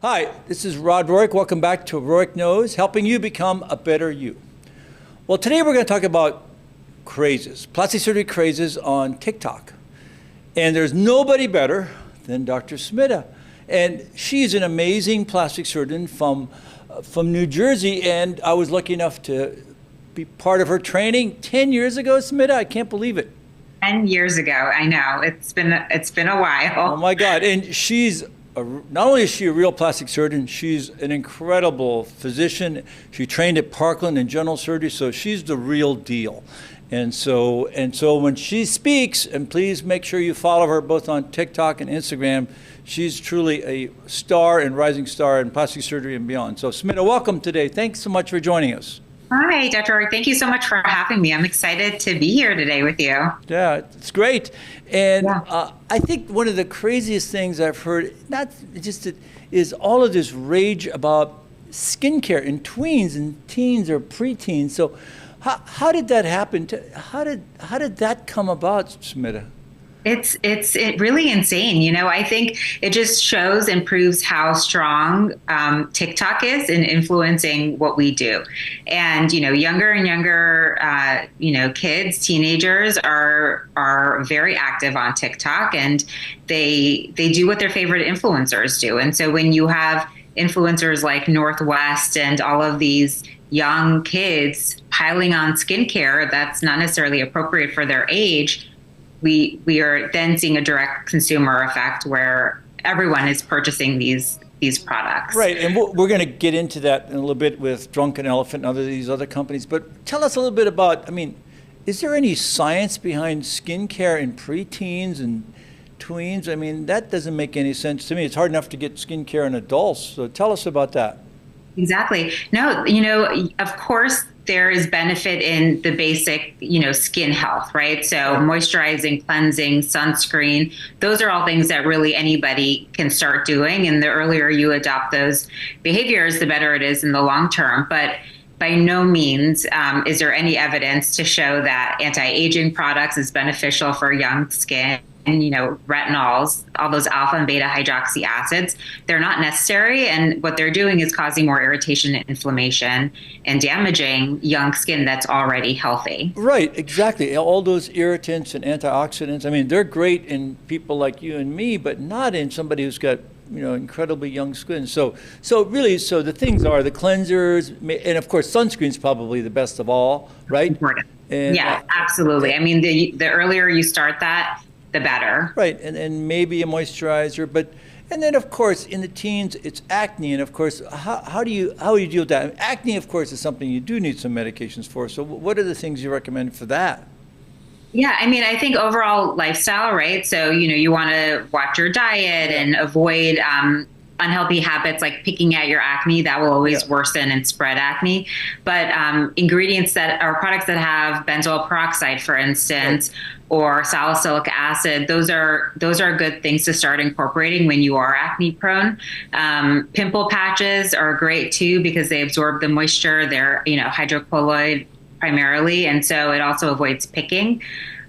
Hi, this is Rohrich. Welcome back to Rohrich Knows, helping you become a better you. Well, today we're going to talk about crazes, plastic surgery crazes on TikTok. And there's nobody better than Dr. Smita. And she's an amazing plastic surgeon from New Jersey, and I was lucky enough to be part of her training 10 years ago, Smita. I can't believe it. 10 years ago. I know. It's been a while. Oh my God. And not only is she a real plastic surgeon, she's an incredible physician. She trained at Parkland in general surgery, so she's the real deal. And so when she speaks, and please make sure you follow her both on TikTok and Instagram, she's truly a star and rising star in plastic surgery and beyond. So Smita, welcome today. Thanks so much for joining us. Hi, Dr. Rohrich. Thank you so much for having me. I'm excited to be here today with you. Yeah, it's great. And I think one of the craziest things I've heard, is all of this rage about skincare in tweens and teens or preteens. So how did that happen? How did that come about, Smita? It's really insane. I think it just shows and proves how strong TikTok is in influencing what we do. And, younger and younger, kids, teenagers are very active on TikTok, and they do what their favorite influencers do. And so when you have influencers like Northwest and all of these young kids piling on skincare that's not necessarily appropriate for their age, we are then seeing a direct consumer effect where everyone is purchasing these products. Right, and we're going to get into that in a little bit with Drunken Elephant and these other companies. But tell us a little bit about, is there any science behind skincare in preteens and tweens? That doesn't make any sense to me. It's hard enough to get skincare in adults. So tell us about that. Exactly. No, of course, there is benefit in the basic, skin health, right? So moisturizing, cleansing, sunscreen, those are all things that really anybody can start doing. And the earlier you adopt those behaviors, the better it is in the long term. But by no means is there any evidence to show that anti-aging products is beneficial for young skin. And, retinols, all those alpha and beta hydroxy acids, they're not necessary. And what they're doing is causing more irritation and inflammation and damaging young skin that's already healthy. Right, exactly. All those irritants and antioxidants, they're great in people like you and me, but not in somebody who's got incredibly young skin. So the things are the cleansers, and of course, sunscreen's probably the best of all, right? Important. And, yeah, absolutely. The earlier you start that, the better. Right, and maybe a moisturizer, and then of course in the teens it's acne, and of course how do you deal with that? Acne, of course, is something you do need some medications for. So what are the things you recommend for that? Yeah, I think overall lifestyle, right? So you want to watch your diet and avoid unhealthy habits like picking at your acne. That will always worsen and spread acne. But ingredients that are products that have benzoyl peroxide, for instance, or salicylic acid, those are good things to start incorporating when you are acne prone. Pimple patches are great too because they absorb the moisture. They're hydrocolloid primarily, and so it also avoids picking.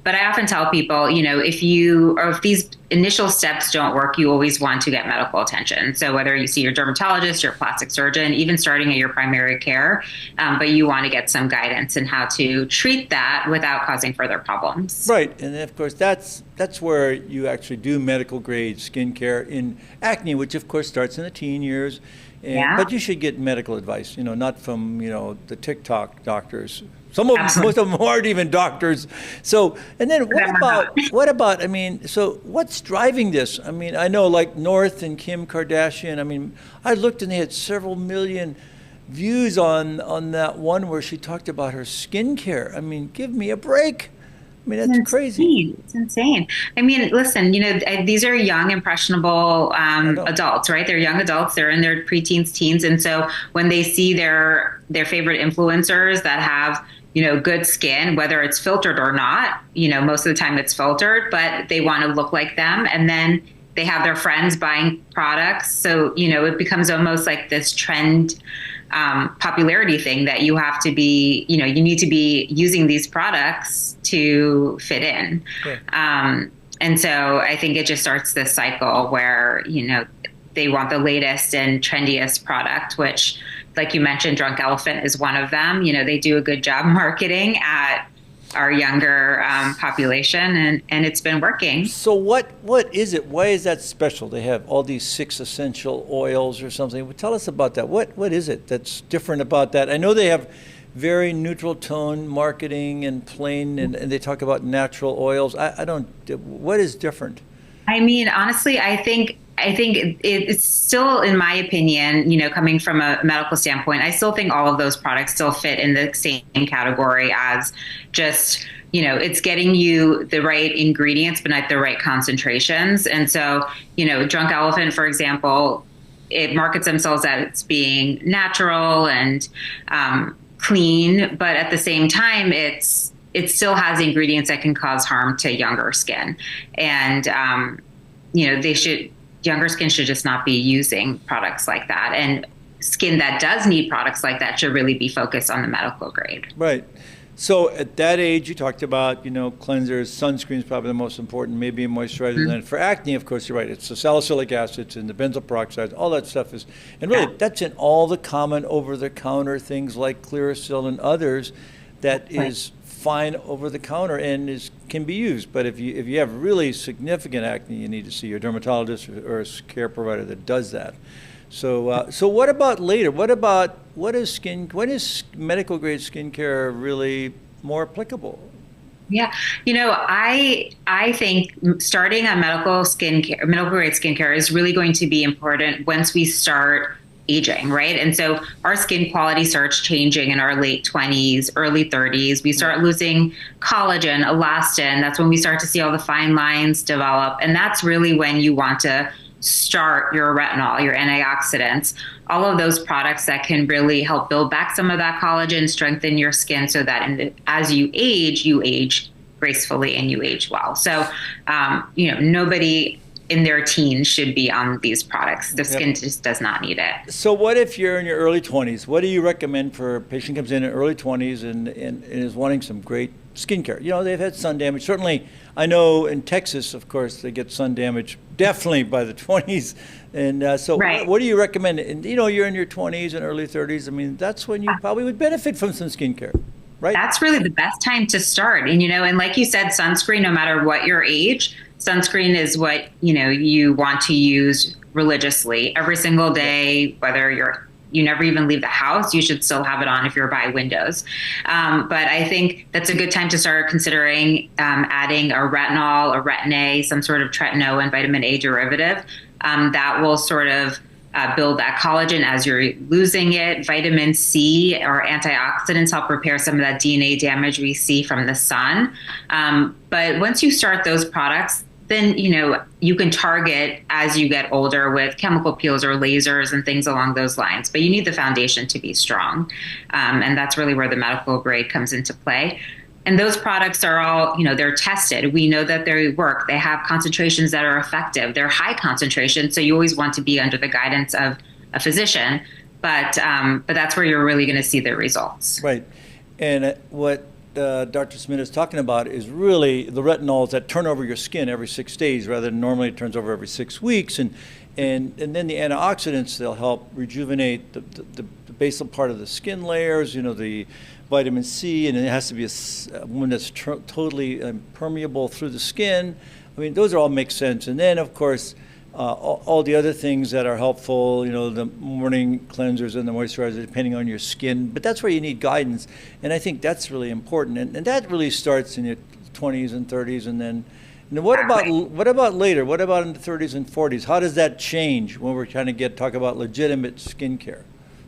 But I often tell people, if these initial steps don't work, you always want to get medical attention. So whether you see your dermatologist, your plastic surgeon, even starting at your primary care, but you want to get some guidance in how to treat that without causing further problems. Right, and of course that's where you actually do medical grade skincare in acne, which of course starts in the teen years. But you should get medical advice, not from the TikTok doctors. Most of them aren't even doctors. So, and then what about, so what's driving this? I know like North and Kim Kardashian, I looked and they had several million views on that one where she talked about her skincare. Give me a break. That's crazy. It's insane. Listen, these are young, impressionable adults, right? They're young adults. They're in their preteens, teens. And so when they see their favorite influencers that have, good skin, whether it's filtered or not, most of the time it's filtered, but they want to look like them. And then they have their friends buying products. So, it becomes almost like this trend popularity thing that you have to be, you need to be using these products to fit in. Yeah. And so I think it just starts this cycle where, they want the latest and trendiest product, which, like you mentioned, Drunk Elephant is one of them. They do a good job marketing at our younger population, and it's been working. So what is it? Why is that special? They have all these 6 essential oils or something. Well, tell us about that. What is it that's different about that? I know they have very neutral tone marketing and plain, and they talk about natural oils. I don't. What is different? I mean, honestly, I think it's still, in my opinion, coming from a medical standpoint, I still think all of those products still fit in the same category as just, it's getting you the right ingredients, but not the right concentrations. And so, Drunk Elephant, for example, it markets themselves as being natural and clean, but at the same time, it still has ingredients that can cause harm to younger skin. And, younger skin should just not be using products like that. And skin that does need products like that should really be focused on the medical grade. Right. So at that age, you talked about, cleansers, sunscreen is probably the most important, maybe a moisturizer. Mm-hmm. And for acne, of course, you're right. It's the salicylic acids and the benzoyl peroxides, all that stuff is, and really that's in all the common over-the-counter things like Clearasil and others that is fine over the counter and can be used. But if you have really significant acne, you need to see your dermatologist or a care provider that does that. So what about later? When is medical grade skincare really more applicable? Yeah, I think starting on medical grade skincare is really going to be important once we start aging, right? And so our skin quality starts changing in our late 20s, early 30s. We start losing collagen, elastin. That's when we start to see all the fine lines develop. And that's really when you want to start your retinol, your antioxidants, all of those products that can really help build back some of that collagen, strengthen your skin so that as you age gracefully and you age well. So, nobody in their teens should be on these products. The skin just does not need it. So what if you're in your early 20s? What do you recommend for a patient comes in early 20s and is wanting some great skincare? They've had sun damage. Certainly, I know in Texas, of course, they get sun damage definitely by the 20s. And right. What do you recommend? And, you're in your 20s and early 30s. I mean, that's when you probably would benefit from some skincare. Right? That's really the best time to start. And, and like you said, sunscreen, no matter what your age, sunscreen is what, you want to use religiously every single day, whether you never even leave the house, you should still have it on if you're by windows. But I think that's a good time to start considering adding a retinol, a retin-A, some sort of tretinoin and vitamin A derivative that will sort of build that collagen as you're losing it. Vitamin C or antioxidants help repair some of that DNA damage we see from the sun. But once you start those products, then, you can target as you get older with chemical peels or lasers and things along those lines. But you need the foundation to be strong. And that's really where the medical grade comes into play. And those products are all, they're tested. We know that they work. They have concentrations that are effective. They're high concentration. So you always want to be under the guidance of a physician. But that's where you're really going to see the results. Right. And what Dr. Smita is talking about is really the retinols that turn over your skin every 6 days rather than normally it turns over every 6 weeks. And then the antioxidants, they'll help rejuvenate the basal part of the skin layers, the vitamin C, and it has to be one that's totally permeable through the skin. I mean, those all make sense. And then, of course, all the other things that are helpful, the morning cleansers and the moisturizers, depending on your skin. But that's where you need guidance. And I think that's really important. And that really starts in your 20s and 30s. And then what about later? What about in the 30s and 40s? How does that change when we're trying to talk about legitimate skincare?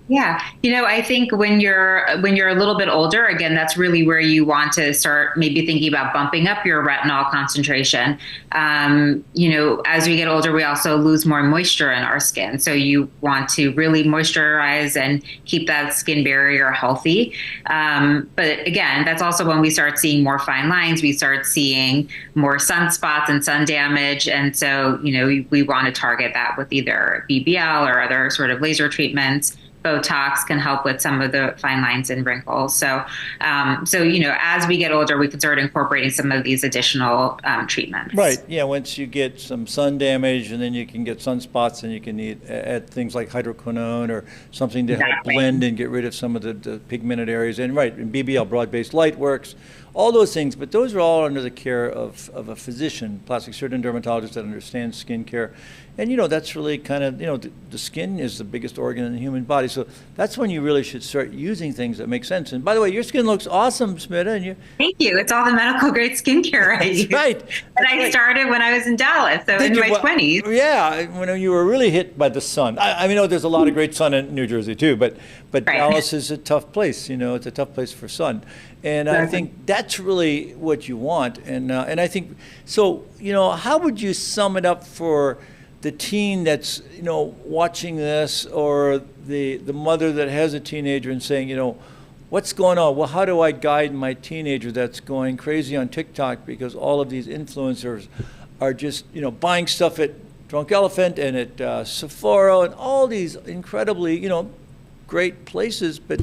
Yeah. I think when you're a little bit older, again, that's really where you want to start maybe thinking about bumping up your retinol concentration. As we get older, we also lose more moisture in our skin. So you want to really moisturize and keep that skin barrier healthy. But again, that's also when we start seeing more fine lines. We start seeing more sunspots and sun damage. And so, we want to target that with either BBL or other sort of laser treatments. Botox can help with some of the fine lines and wrinkles. So, as we get older, we can start incorporating some of these additional treatments. Right. Yeah. Once you get some sun damage, and then you can get sunspots, and you can add things like hydroquinone or something to help blend and get rid of some of the pigmented areas. And and BBL, broad-based light, works. All those things, but those are all under the care of a physician, plastic surgeon, dermatologist that understands skincare. And, that's really kind of, the skin is the biggest organ in the human body. So that's when you really should start using things that make sense. And by the way, your skin looks awesome, Smita. And Thank you. It's all the medical grade skincare I use. Right. And I started when I was in Dallas, so in my 20s. Yeah, when you were really hit by the sun. I mean, there's a lot of great sun in New Jersey too, but Dallas is a tough place. It's a tough place for sun. And I think that's really what you want. And I think, so, how would you sum it up for the teen that's, watching this, or the mother that has a teenager and saying, what's going on? Well, how do I guide my teenager that's going crazy on TikTok because all of these influencers are just, buying stuff at Drunk Elephant and at Sephora and all these incredibly, great places, but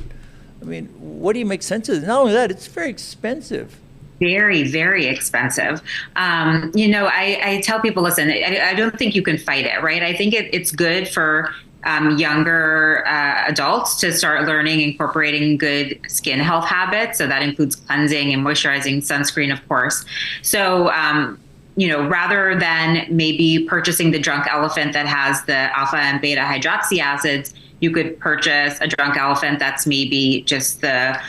I mean, what do you make sense of it? Not only that, it's very expensive. Very, very expensive. I tell people, listen, I don't think you can fight it, right? I think it's good for younger adults to start learning, incorporating good skin health habits. So that includes cleansing and moisturizing, sunscreen, of course. So, rather than maybe purchasing the Drunk Elephant that has the alpha and beta hydroxy acids, you could purchase a Drunk Elephant that's maybe just the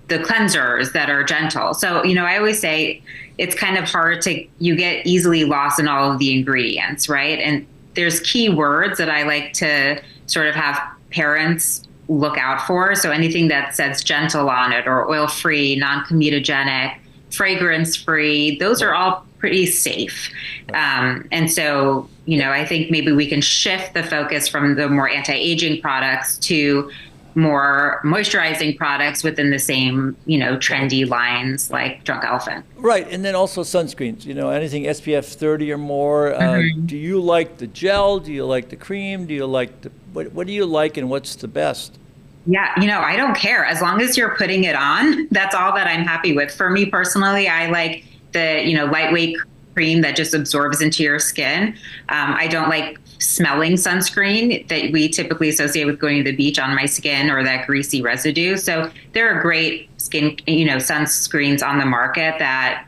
cleansers that are gentle. So, I always say it's kind of hard you get easily lost in all of the ingredients, right? And there's key words that I like to sort of have parents look out for. So anything that says gentle on it, or oil-free, non-comedogenic, fragrance-free, those are all pretty safe. And so, I think maybe we can shift the focus from the more anti-aging products to more moisturizing products within the same, trendy lines like Drunk Elephant. Right. And then also sunscreens, anything SPF 30 or more. Do you like the gel? Do you like the cream? Do you like what do you like, and what's the best? Yeah, I don't care. As long as you're putting it on, that's all that I'm happy with. For me personally, I like the, lightweight cream that just absorbs into your skin. I don't like smelling sunscreen that we typically associate with going to the beach on my skin, or that greasy residue. So there are great skin, sunscreens on the market that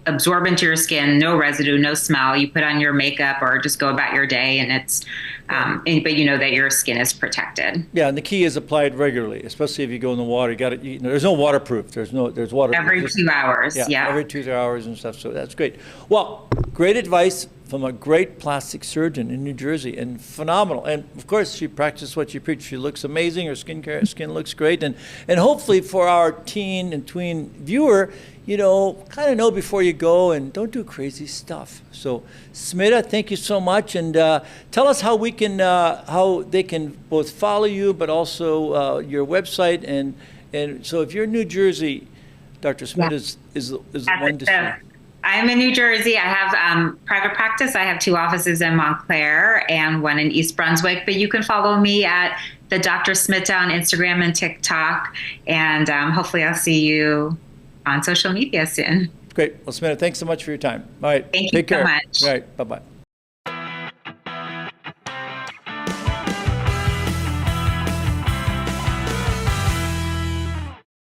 absorb into your skin, no residue, no smell. You put on your makeup or just go about your day, and it's, but you know that your skin is protected. Yeah, and the key is apply it regularly, especially if you go in the water. You got it. There's no waterproof. There's water every 2 hours. Yeah, every 2 hours and stuff. So that's great. Well, great advice from a great plastic surgeon in New Jersey, and phenomenal. And of course, she practices what she preaches. She looks amazing. Her skin looks great, and hopefully for our teen and tween viewer, kind of know before you go, and don't do crazy stuff. So, Smita, thank you so much, and tell us how they can both follow you, but also your website, and so if you're in New Jersey, Dr. Smita is the one to see. I'm in New Jersey. I have private practice. I have 2 offices in Montclair and 1 in East Brunswick. But you can follow me at the Dr. Smita on Instagram and TikTok. And hopefully I'll see you on social media soon. Great. Well, Smita, thanks so much for your time. All right. Thank you so much. All right. Bye-bye.